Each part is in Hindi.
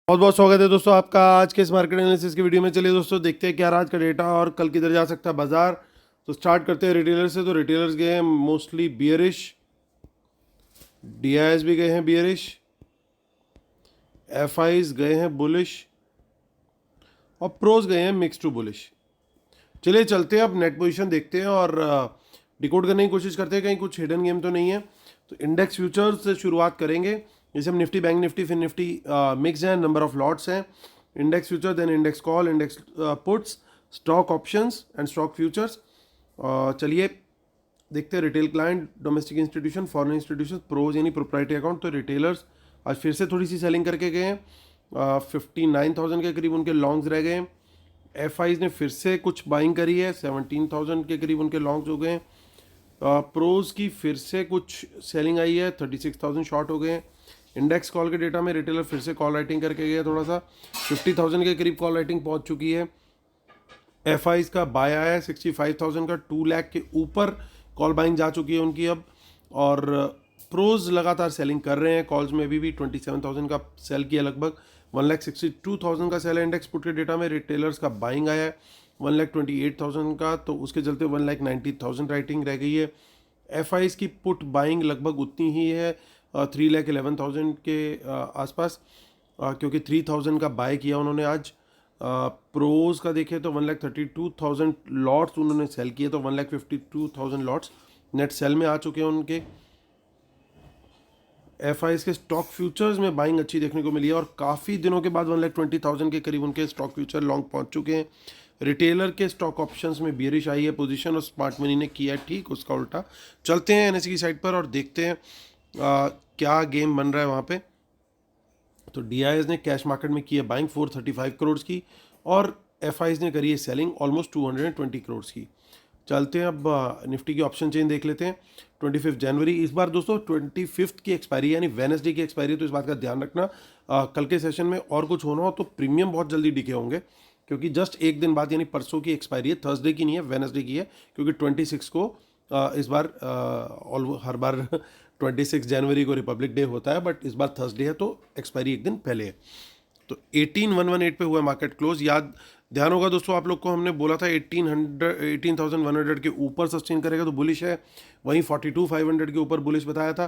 बहुत बहुत स्वागत है दोस्तों आपका आज के इस मार्केट एनालिसिस की वीडियो में। चलिए दोस्तों देखते हैं क्या आज का डेटा और कल किधर जा सकता है बाजार। तो स्टार्ट करते हैं रिटेलर से। तो रिटेलर्स गए हैं मोस्टली बियरिश, डीआईएस भी गए हैं बियरिश, एफआईज गए हैं बुलिश और प्रोज गए हैं मिक्स टू बुलिश। चलिए चलते हैं अब नेट पोजीशन देखते हैं और डिकोड करने की कोशिश करते हैं कहीं कुछ हिडन गेम तो नहीं है। तो इंडेक्स फ्यूचर्स से शुरुआत करेंगे। जैसे हम निफ्टी, बैंक निफ्टी, फिर निफ्टी मिक्स हैं, नंबर ऑफ लॉट्स हैं। Index future, then index call, index puts, stock options and stock futures. चलिए देखते हैं retail client, domestic institution, foreign institution, pros यानी प्रोप्राइटरी अकाउंट। तो रिटेलर्स आज फिर से थोड़ी सी सेलिंग करके गए हैं। 59,000 के करीब उनके लॉन्ग्स रह गए हैं। एफ आईज ने फिर से कुछ बाइंग करी है, 17,000 के करीब उनके लॉन्ग्स हो गए हैं। प्रोज की फिर से कुछ सेलिंग आई है, 36,000 शॉर्ट हो गए हैं। इंडेक्स कॉल के डेटा में रिटेलर फिर से कॉल राइटिंग करके गए थोड़ा सा, 50,000 के करीब कॉल राइटिंग पहुंच चुकी है। एफ आईज का बाय आया है 65,000 का, 2 लाख के ऊपर कॉल बाइंग जा चुकी है उनकी अब। और प्रोज लगातार सेलिंग कर रहे हैं, कॉल्स में भी 27,000 का सेल किया लगभग। 1,62,000 का सेल है इंडेक्स पुट के डेटा में। रिटेलर्स का बाइंग आया है 1,28,000 का, तो उसके चलते 1,90,000 राइटिंग रह गई है। एफ आईज की पुट बाइंग लगभग उतनी ही है, 3,11,000 के आसपास, क्योंकि 3,000 का बाय किया उन्होंने आज। प्रोज का देखें तो 1,32,000 लॉट्स उन्होंने सेल किए, तो 1,52,000 लॉट्स नेट सेल में आ चुके हैं उनके। एफ आईज के स्टॉक फ्यूचर्स में बाइंग अच्छी देखने को मिली है और काफ़ी दिनों के बाद 1,20,000 के करीब उनके स्टॉक फ्यूचर लॉन्ग पहुंच चुके हैं। रिटेलर के स्टॉक ऑप्शंस में बियरिश आई है पोजीशन और स्मार्ट मनी ने किया ठीक उसका उल्टा। चलते हैं एनएससी की साइड पर और देखते हैं क्या गेम बन रहा है वहाँ पे। तो डीआईएस ने कैश मार्केट में की है बाइंग 435 करोड़ की, और एफआईज ने करी है सेलिंग ऑलमोस्ट 220 करोड़ की। चलते हैं अब निफ्टी की ऑप्शन चेन देख लेते हैं। 25 जनवरी इस बार दोस्तों 25 की एक्सपायरी यानी वेडनेसडे की एक्सपायरी, तो इस बात का ध्यान रखना कल के सेशन में और कुछ होना हो तो प्रीमियम बहुत जल्दी डिके होंगे, क्योंकि जस्ट एक दिन बाद यानी परसों की एक्सपायरी है, थर्सडे की नहीं है, वेडनेसडे की है। क्योंकि 26 को इस बार हर बार 26 जनवरी को रिपब्लिक डे होता है, बट इस बार थर्सडे है तो एक्सपायरी एक दिन पहले है। तो 18,118 पे हुआ मार्केट क्लोज। याद ध्यान होगा दोस्तों आप लोग को, हमने बोला था 18,100 के ऊपर सस्टेन करेगा तो बुलिश है। वहीं 42,500 के ऊपर बुलिश बताया था।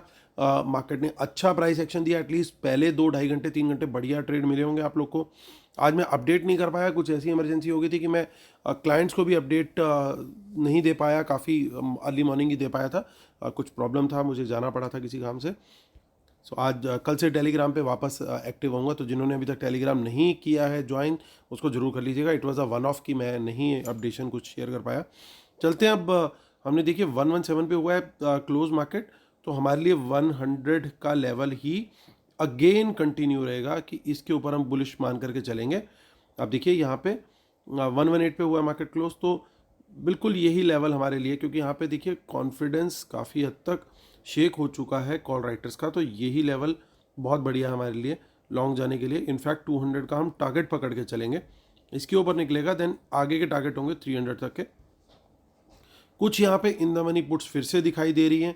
मार्केट ने अच्छा प्राइस एक्शन दिया, एटलीस्ट पहले 2-2.5 घंटे 3 घंटे बढ़िया ट्रेड मिले होंगे आप लोग को। आज मैं अपडेट नहीं कर पाया, कुछ ऐसी इमरजेंसी हो गई थी कि मैं क्लाइंट्स को भी अपडेट नहीं दे पाया, काफ़ी अर्ली मॉर्निंग ही दे पाया था। कुछ प्रॉब्लम था, मुझे जाना पड़ा था किसी काम से। सो आज कल से टेलीग्राम पे वापस एक्टिव होऊंगा, तो जिन्होंने अभी तक टेलीग्राम नहीं किया है ज्वाइन, उसको जरूर कर लीजिएगा। It was a one of कि मैं नहीं अपडेशन कुछ शेयर कर पाया। चलते हैं अब हमने देखिए 117 पे हुआ है क्लोज मार्केट, तो हमारे लिए 100 का लेवल ही अगेन कंटिन्यू रहेगा कि इसके ऊपर हम बुलिश मान करके चलेंगे। अब देखिए यहाँ पे 118 पे हुआ मार्केट क्लोज, तो बिल्कुल यही लेवल हमारे लिए, क्योंकि यहाँ पे देखिए कॉन्फिडेंस काफ़ी हद तक शेक हो चुका है कॉल राइटर्स का, तो यही लेवल बहुत बढ़िया है हमारे लिए लॉन्ग जाने के लिए। इनफैक्ट 200 का हम टारगेट पकड़ के चलेंगे, इसके ऊपर निकलेगा देन आगे के टारगेट होंगे 300 तक के। कुछ यहाँ पे इन द मनी पुट्स फिर से दिखाई दे रही हैं।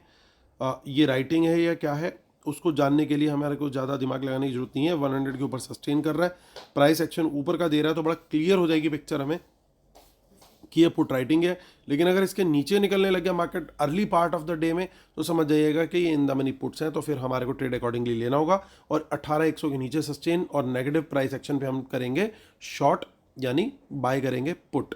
ये राइटिंग है या क्या है उसको जानने के लिए हमारे को ज़्यादा दिमाग लगाने की जरूरत नहीं है। 100 के ऊपर सस्टेन कर रहा है, प्राइस एक्शन ऊपर का दे रहा है, तो बड़ा क्लियर हो जाएगी पिक्चर हमें कि ये पुट राइटिंग है। लेकिन अगर इसके नीचे निकलने लग गया market early part of the day में, तो समझ जाइएगा कि ये इन द मनी पुट्स हैं, तो फिर हमारे को ट्रेड अकॉर्डिंगली लेना होगा। और 18,100 के नीचे सस्टेन और नेगेटिव प्राइस एक्शन पे हम करेंगे शॉर्ट, यानी बाय करेंगे पुट,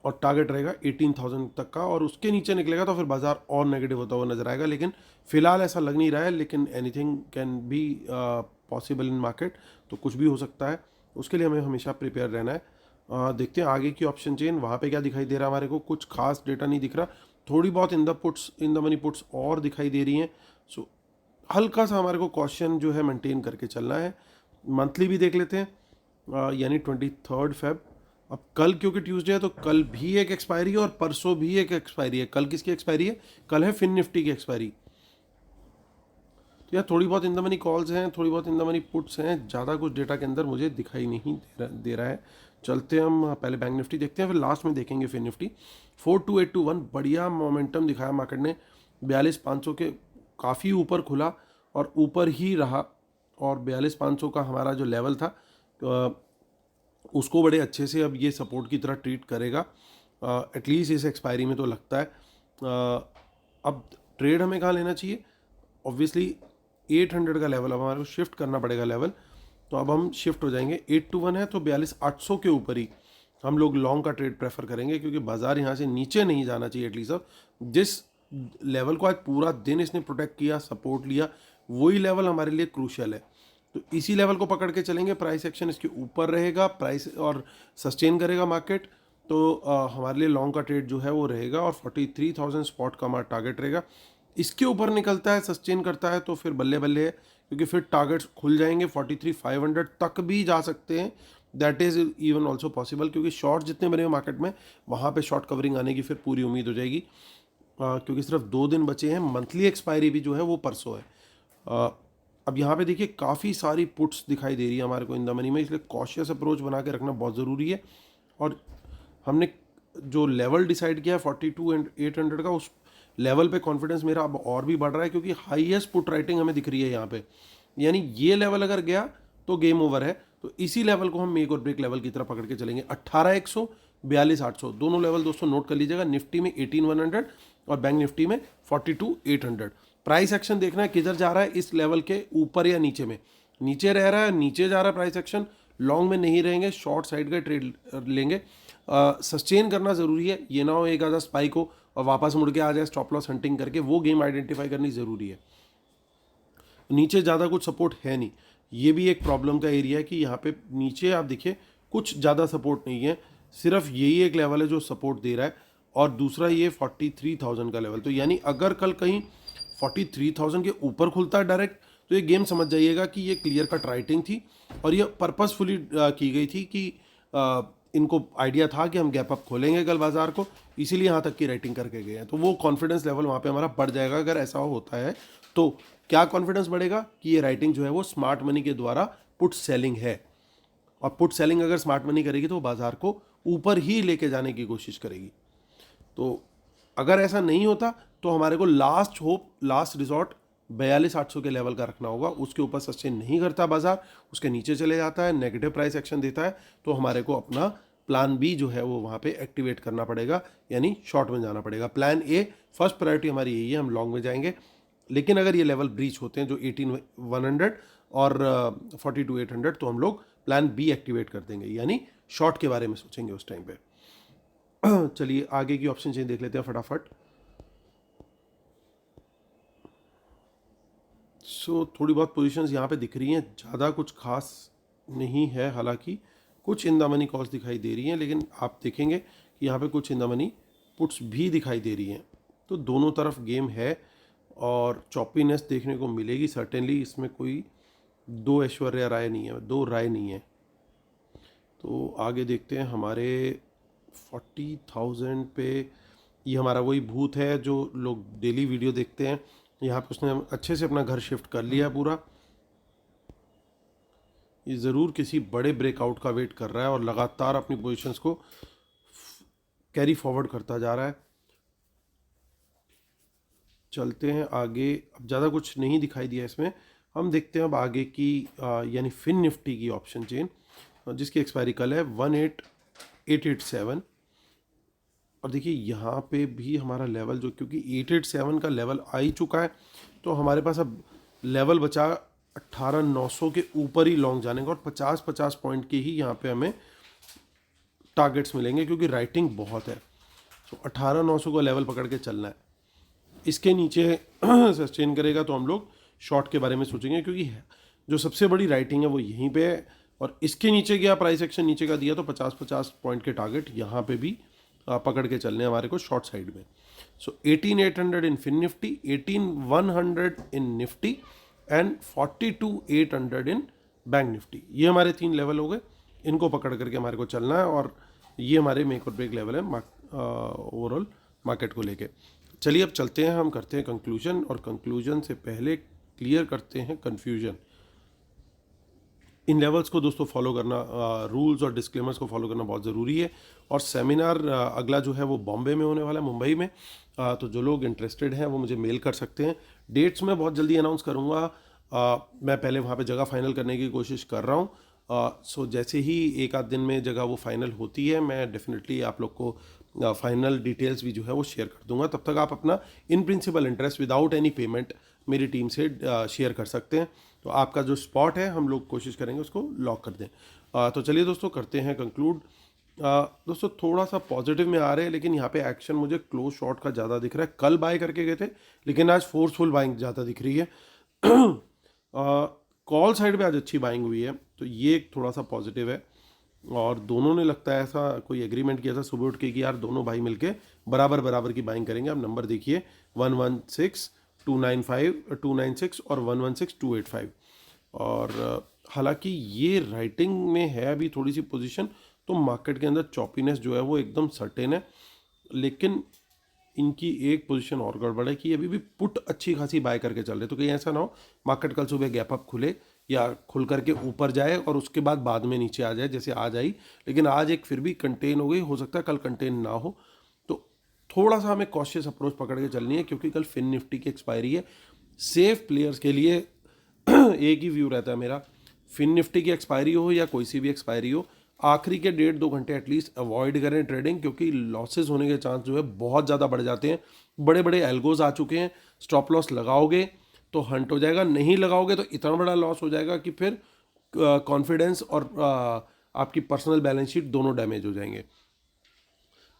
और टारगेट रहेगा 18,000 तक का। और उसके नीचे निकलेगा तो फिर बाजार और नेगेटिव होता हुआ नजर आएगा, लेकिन फिलहाल ऐसा लग नहीं रहा है। लेकिन anything can be possible in market, तो कुछ भी हो सकता है, उसके लिए हमें हमेशा प्रिपेयर रहना है। देखते हैं आगे की ऑप्शन चेन, वहाँ पे क्या दिखाई दे रहा है हमारे को। कुछ खास डेटा नहीं दिख रहा, थोड़ी बहुत इन द मनी पुट्स और दिखाई दे रही हैं। सो हल्का सा हमारे को कॉशन जो है मेंटेन करके चलना है। मंथली भी देख लेते हैं, यानी 23 फेब। अब कल क्योंकि ट्यूसडे है तो कल भी एक एक्सपायरी है और परसों भी एक एक्सपायरी है। कल किसकी एक्सपायरी है? कल है फिन निफ्टी की एक्सपायरी। तो यार थोड़ी बहुत इन द मनी कॉल्स हैं, थोड़ी बहुत इन द मनी पुट्स हैं, ज़्यादा कुछ डेटा के अंदर मुझे दिखाई नहीं दे रहा है। चलते हम पहले बैंक निफ्टी देखते हैं, फिर लास्ट में देखेंगे फिर निफ्टी। 42821 बढ़िया मोमेंटम दिखाया मार्केट ने, 42,500 के काफ़ी ऊपर खुला और ऊपर ही रहा और 42,500 का हमारा जो लेवल था उसको बड़े अच्छे से अब ये सपोर्ट की तरह ट्रीट करेगा एटलीस्ट इस एक्सपायरी में तो लगता है। अब ट्रेड हमें कहाँ लेना चाहिए? ऑब्वियसली 800 का लेवल अब हमारे को शिफ्ट करना पड़ेगा लेवल, तो अब हम शिफ्ट हो जाएंगे 821 है तो 42,800 के ऊपर ही हम लोग लॉन्ग का ट्रेड प्रेफर करेंगे, क्योंकि बाजार यहाँ से नीचे नहीं जाना चाहिए एटलीस्ट। अब जिस लेवल को आज पूरा दिन इसने प्रोटेक्ट किया, सपोर्ट लिया, वही लेवल हमारे लिए क्रूशियल है। तो इसी लेवल को पकड़ के चलेंगे, प्राइस एक्शन इसके ऊपर रहेगा, प्राइस और सस्टेन करेगा मार्केट, तो हमारे लिए लॉन्ग का ट्रेड जो है वो रहेगा और 43,000 स्पॉट का हमारा टारगेट रहेगा। इसके ऊपर निकलता है, सस्टेन करता है तो फिर बल्ले बल्ले है, क्योंकि फिर टारगेट्स खुल जाएंगे, 43,500 तक भी जा सकते हैं। That is even also possible, क्योंकि शॉर्ट जितने बने हुए मार्केट में वहाँ पे शॉर्ट कवरिंग आने की फिर पूरी उम्मीद हो जाएगी, क्योंकि सिर्फ 2 दिन बचे हैं। मंथली एक्सपायरी भी जो है वो परसों है। अब यहाँ पे देखिए काफ़ी सारी पुट्स दिखाई दे रही है हमारे को इन द मनी में, इसलिए कॉशियस अप्रोच बना के रखना बहुत ज़रूरी है। और हमने जो लेवल डिसाइड किया है 42,800 का, उस लेवल पे कॉन्फिडेंस मेरा अब और भी बढ़ रहा है, क्योंकि हाईएस्ट पुट राइटिंग हमें दिख रही है यहाँ पे। यानी ये लेवल अगर गया तो गेम ओवर है, तो इसी लेवल को हम मेक और ब्रेक लेवल की तरह पकड़ के चलेंगे। 18,100, 42,800 दोनों लेवल दोस्तों नोट कर लीजिएगा। निफ्टी में 18,100 और बैंक निफ्टी में 42,800। प्राइस एक्शन देखना है किधर जा रहा है, इस लेवल के ऊपर या नीचे में। नीचे रह रहा है, नीचे जा रहा है प्राइस एक्शन, लॉन्ग में नहीं रहेंगे, शॉर्ट साइड का ट्रेड लेंगे। सस्टेन करना ज़रूरी है, ये ना हो एक आधा स्पाइक हो और वापस मुड़ के आ जाए स्टॉप लॉस हंटिंग करके, वो गेम आइडेंटिफाई करनी ज़रूरी है। नीचे ज़्यादा कुछ सपोर्ट है नहीं, ये भी एक प्रॉब्लम का एरिया है कि यहाँ पे नीचे आप देखिए कुछ ज़्यादा सपोर्ट नहीं है, सिर्फ यही एक लेवल है जो सपोर्ट दे रहा है, और दूसरा ये 43,000 का लेवल। तो यानी अगर कल कहीं 43,000 के ऊपर खुलता है डायरेक्ट, तो ये गेम समझ जाइएगा कि ये क्लियर कट राइटिंग थी और ये पर्पसफुली की गई थी कि इनको आइडिया था कि हम गैप अप खोलेंगे कल बाजार को, इसीलिए यहाँ तक की राइटिंग करके गए हैं। तो वो कॉन्फिडेंस लेवल वहाँ पे हमारा बढ़ जाएगा अगर ऐसा होता है। तो क्या कॉन्फिडेंस बढ़ेगा कि ये राइटिंग जो है वो स्मार्ट मनी के द्वारा पुट सेलिंग है, और पुट सेलिंग अगर स्मार्ट मनी करेगी तो बाजार को ऊपर ही लेके जाने की कोशिश करेगी। तो अगर ऐसा नहीं होता तो हमारे को लास्ट होप, लास्ट रिजॉर्ट 42,800 के लेवल का रखना होगा। उसके ऊपर सस्टेन नहीं करता बाजार, उसके नीचे चले जाता है, नेगेटिव प्राइस एक्शन देता है, तो हमारे को अपना प्लान बी जो है वो वहाँ पे एक्टिवेट करना पड़ेगा, यानी शॉर्ट में जाना पड़ेगा। प्लान ए फर्स्ट प्रायोरिटी हमारी यही है, हम लॉन्ग में जाएंगे। लेकिन अगर ये लेवल ब्रीच होते हैं जो 18,100 और 42,800, तो हम लोग प्लान बी एक्टिवेट कर देंगे, यानी शॉर्ट के बारे में सोचेंगे उस टाइम पे। चलिए आगे की ऑप्शन चेंज देख लेते हैं फटाफट। सो थोड़ी बहुत पोजीशंस यहाँ पे दिख रही हैं, ज़्यादा कुछ खास नहीं है, हालांकि कुछ इन द मनी कॉल्स दिखाई दे रही हैं, लेकिन आप देखेंगे कि यहाँ पे कुछ इन द मनी पुट्स भी दिखाई दे रही हैं। तो दोनों तरफ गेम है और चॉपीनेस देखने को मिलेगी सर्टेनली, इसमें कोई दो ऐश्वर्या राय नहीं है, दो राय नहीं है। तो आगे देखते हैं हमारे 40,000 पे, ये हमारा वही भूत है जो लोग डेली वीडियो देखते हैं। यहाँ पे उसने अच्छे से अपना घर शिफ्ट कर लिया पूरा, ये ज़रूर किसी बड़े ब्रेकआउट का वेट कर रहा है और लगातार अपनी पोजीशंस को कैरी फॉरवर्ड करता जा रहा है। चलते हैं आगे, अब ज़्यादा कुछ नहीं दिखाई दिया इसमें। हम देखते हैं अब आगे की यानी फिन निफ्टी की ऑप्शन चेन, जिसकी एक्सपायरी कल है 18,887। और देखिए यहाँ पे भी हमारा लेवल जो, क्योंकि 887 का लेवल आ ही चुका है, तो हमारे पास अब लेवल बचा 18,900 के ऊपर ही लॉन्ग जाने का, और 50-50 पॉइंट के ही यहाँ पे हमें टारगेट्स मिलेंगे, क्योंकि राइटिंग बहुत है। तो 18,900 का लेवल पकड़ के चलना है। इसके नीचे सस्टेन करेगा तो हम लोग शॉर्ट के बारे में सोचेंगे, क्योंकि जो सबसे बड़ी राइटिंग है वो यहीं पे है, और इसके नीचे गया प्राइस एक्शन नीचे का दिया, तो 50-50 पॉइंट के टारगेट यहाँ पे भी पकड़ के चलने हमारे को शॉर्ट साइड में। सो 18,800 इन फिन Nifty, 18,100 in Nifty and 42,800 in bank Nifty. ये हमारे 3 लेवल हो गए, इनको पकड़ करके हमारे को चलना है, और ये हमारे मेक और ब्रेक लेवल है ओवरऑल मार्केट को लेके। चलिए अब चलते हैं, हम करते हैं कंक्लूजन, और कंक्लूजन से पहले क्लियर करते हैं कन्फ्यूजन। इन लेवल्स को दोस्तों फॉलो करना, रूल्स और डिस्क्लेमर्स को फॉलो करना बहुत ज़रूरी है। और सेमिनार अगला जो है वो बॉम्बे में होने वाला है, मुंबई में। तो जो लोग इंटरेस्टेड हैं वो मुझे मेल कर सकते हैं। डेट्स मैं बहुत जल्दी अनाउंस करूँगा, मैं पहले वहाँ पे जगह फाइनल करने की कोशिश कर रहा हूँ। सो जैसे ही एक आध दिन में जगह वो फाइनल होती है, मैं डेफिनेटली आप लोग को फाइनल डिटेल्स भी जो है वो शेयर कर दूंगा। तब तक आप अपना in principle interest without any payment मेरी टीम से शेयर कर सकते हैं। तो आपका जो स्पॉट है हम लोग कोशिश करेंगे उसको लॉक कर दें। तो चलिए दोस्तों, करते हैं कंक्लूड। दोस्तों थोड़ा सा पॉजिटिव में आ रहे हैं, लेकिन यहाँ पे एक्शन मुझे क्लोज शॉट का ज़्यादा दिख रहा है। कल बाय करके गए थे, लेकिन आज फोर्सफुल बाइंग ज़्यादा दिख रही है। कॉल साइड पे आज अच्छी बाइंग हुई है, तो ये थोड़ा सा पॉजिटिव है। और दोनों ने लगता है ऐसा कोई एग्रीमेंट किया था सुबह उठ के कि यार दोनों भाई मिलके बराबर बराबर की बाइंग करेंगे। आप नंबर देखिए 116 295 296 और 116 285। और हालांकि ये राइटिंग में है अभी थोड़ी सी पोजीशन, तो मार्केट के अंदर चॉपीनेस जो है वो एकदम सर्टेन है। लेकिन इनकी एक पोजीशन और गड़बड़ है कि अभी भी पुट अच्छी खासी बाय करके चल रहे, तो कहीं ऐसा ना हो मार्केट कल सुबह गैप अप खुले या खुल करके ऊपर जाए और उसके बाद में नीचे आ जाए जैसे आज आई। लेकिन आज एक फिर भी कंटेन हो गई, हो सकता है कल कंटेन ना हो, तो थोड़ा सा हमें कॉशियस अप्रोच पकड़ के चलनी है, क्योंकि कल फिन निफ्टी की एक्सपायरी है। सेफ प्लेयर्स के लिए एक ही व्यू रहता है मेरा, फिन निफ्टी की एक्सपायरी हो या कोई सी भी एक्सपायरी हो, आखिरी के 1.5-2 घंटे एटलीस्ट अवॉइड करें ट्रेडिंग, क्योंकि लॉसेस होने के चांस जो है बहुत ज़्यादा बढ़ जाते हैं। बड़े बड़े एल्गोज आ चुके हैं, स्टॉप लॉस लगाओगे तो हंट हो जाएगा, नहीं लगाओगे तो इतना बड़ा लॉस हो जाएगा कि फिर कॉन्फिडेंस और आपकी पर्सनल बैलेंस शीट दोनों डैमेज हो जाएंगे।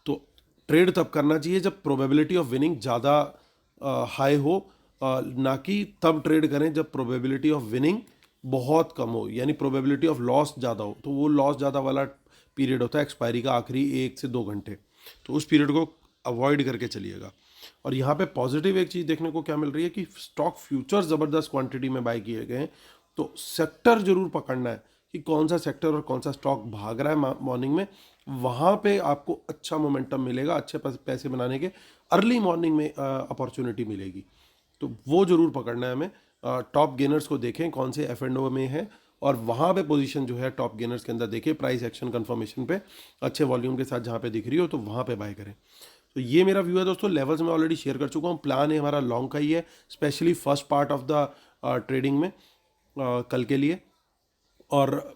तो ट्रेड तब करना चाहिए जब प्रोबेबिलिटी ऑफ विनिंग ज़्यादा हाई हो, ना कि तब ट्रेड करें जब प्रोबेबिलिटी ऑफ विनिंग बहुत कम हो, यानी प्रोबेबिलिटी ऑफ लॉस ज़्यादा हो। तो वो लॉस ज़्यादा वाला पीरियड होता है एक्सपायरी का आखिरी 1 से 2 घंटे, तो उस पीरियड को अवॉइड करके चलिएगा। और यहाँ पे पॉजिटिव एक चीज़ देखने को क्या मिल रही है कि स्टॉक फ्यूचर्स ज़बरदस्त क्वांटिटी में बाय किए गए हैं। तो सेक्टर जरूर पकड़ना है कि कौन सा सेक्टर और कौन सा स्टॉक भाग रहा है मॉर्निंग में, वहाँ पे आपको अच्छा मोमेंटम मिलेगा, अच्छे पैसे बनाने के अर्ली मॉर्निंग में अपॉर्चुनिटी मिलेगी। तो वो जरूर पकड़ना है हमें। टॉप गेनर्स को देखें कौन से F&O में है, और वहाँ पे पोजीशन जो है टॉप गेनर्स के अंदर देखें, प्राइस एक्शन कंफर्मेशन पे अच्छे वॉल्यूम के साथ जहाँ पे दिख रही हो तो वहाँ पे बाय करें। तो ये मेरा व्यू है दोस्तों। लेवल्स मैं ऑलरेडी शेयर कर चुका हूँ, प्लान है हमारा लॉन्ग का ही है, specially first part of the trading में कल के लिए। और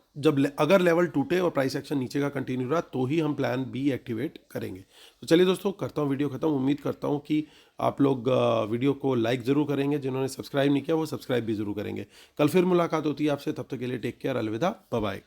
अगर लेवल टूटे और प्राइस एक्शन नीचे का कंटिन्यू रहा तो ही हम प्लान बी एक्टिवेट करेंगे। तो चलिए दोस्तों, करता हूँ वीडियो खत्म। उम्मीद करता हूँ कि आप लोग वीडियो को लाइक ज़रूर करेंगे, जिन्होंने सब्सक्राइब नहीं किया वो सब्सक्राइब भी ज़रूर करेंगे। कल फिर मुलाकात होती है आपसे, तब तक के लिए टेक केयर, अलविदा, बाय बाय।